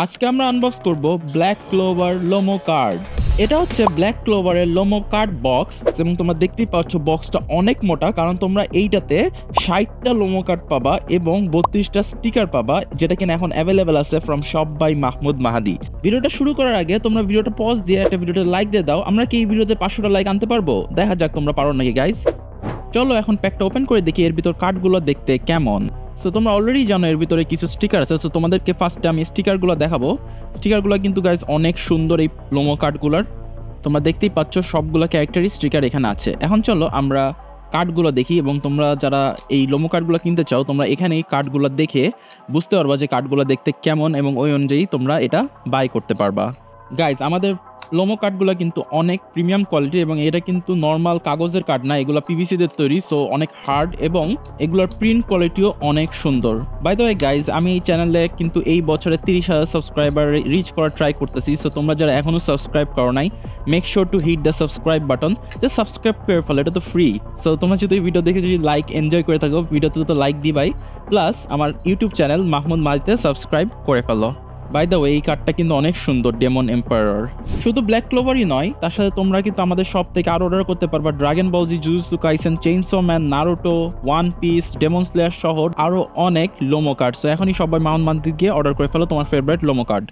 আজকে আমরা আনবক্স করব ব্ল্যাক ক্লোভার লোমো কার্ড। এটা হচ্ছে ব্ল্যাক ক্লোভারের লোমো কার্ড বক্স এবং তোমরা দেখতেই পাচ্ছ বক্সটা অনেক মোটা, কারণ তোমরা এইটাতে 60টা লোমো কার্ড পাবা এবং 32টা স্টিকার পাবা, যেটা কিনা এখন অ্যাভেলেবেল আছে ফ্রম শপ বাই মাহমুদ মাহাদি। ভিডিওটা শুরু করার আগে তোমরা ভিডিওটা পজ দিয়ে একটা ভিডিওতে লাইক দিয়ে দাও। আমরা কি এই ভিডিওতে 500টা লাইক আনতে পারবো? দেখা যাক তোমরা পারো নাকি গাইজ। চলো এখন প্যাকটা ওপেন করে দেখি এর ভিতর কার্ডগুলো দেখতে কেমন। সো তোমরা অলরেডি জানো এর ভিতরে কিছু স্টিকার আছে। সো তোমাদেরকে ফার্স্টে আমি স্টিকারগুলো দেখাবো। স্টিকারগুলো কিন্তু গাইজ অনেক সুন্দর, এই লোমো কার্ডগুলোর তোমরা দেখতেই পাচ্ছ সবগুলো ক্যারেক্টারই স্টিকার এখানে আছে। এখন চলো আমরা কার্ডগুলো দেখি এবং তোমরা যারা এই লোমো কার্ডগুলো কিনতে চাও তোমরা এখানে এই কার্ডগুলো দেখে বুঝতে পারবা যে কার্ডগুলো দেখতে কেমন এবং ওই অনুযায়ী তোমরা এটা বাই করতে পারবা। গাইজ আমাদের লোমো কার্ডগুলো কিন্তু অনেক প্রিমিয়াম কোয়ালিটি এবং এটা কিন্তু নর্মাল কাগজের কার্ড না, এগুলো পিভিসি দের তৈরি, সো অনেক হার্ড এবং এগুলোর প্রিন্ট কোয়ালিটিও অনেক সুন্দর। বাই দ্য ওয়ে গাইজ, আমি এই চ্যানেলে কিন্তু এই বছরে 30,000 সাবস্ক্রাইবার রিচ করার ট্রাই করতেছি। সো তোমরা যারা এখনো সাবস্ক্রাইব করো নাই, make sure to hit the subscribe button. যে সাবস্ক্রাইব করে ফেলো, এটা তো ফ্রি। সো তোমরা যদি ভিডিও দেখে যদি লাইক এনজয় করে থাকো, ভিডিওতে তো লাইক দিবাই, প্লাস আমার ইউটিউব চ্যানেল মাহমুদ মাহাদিতে সাবস্ক্রাইব করে ফেলো। বাই দ্য ওয়ে এই কার্ডটা কিন্তু অনেক সুন্দর, ডেমন এম্পায়ার। শুধু ব্ল্যাক ক্লোভারই নয়, তার সাথে তোমরা কিন্তু আমাদের শপ থেকে আরো অর্ডার করতে পারবা ড্রাগন বল জি, জুজুৎসু কাইসেন, চেইনসো ম্যান, নারুটো, ওয়ান পিস, ডেমন স্লেয়ার সহ আরো অনেক লোমো কার্ড। সো এখনই সবাই মাউন্ট মান্থ গিয়ে অর্ডার করে ফেলো তোমার ফেভারিট লোমো কার্ড।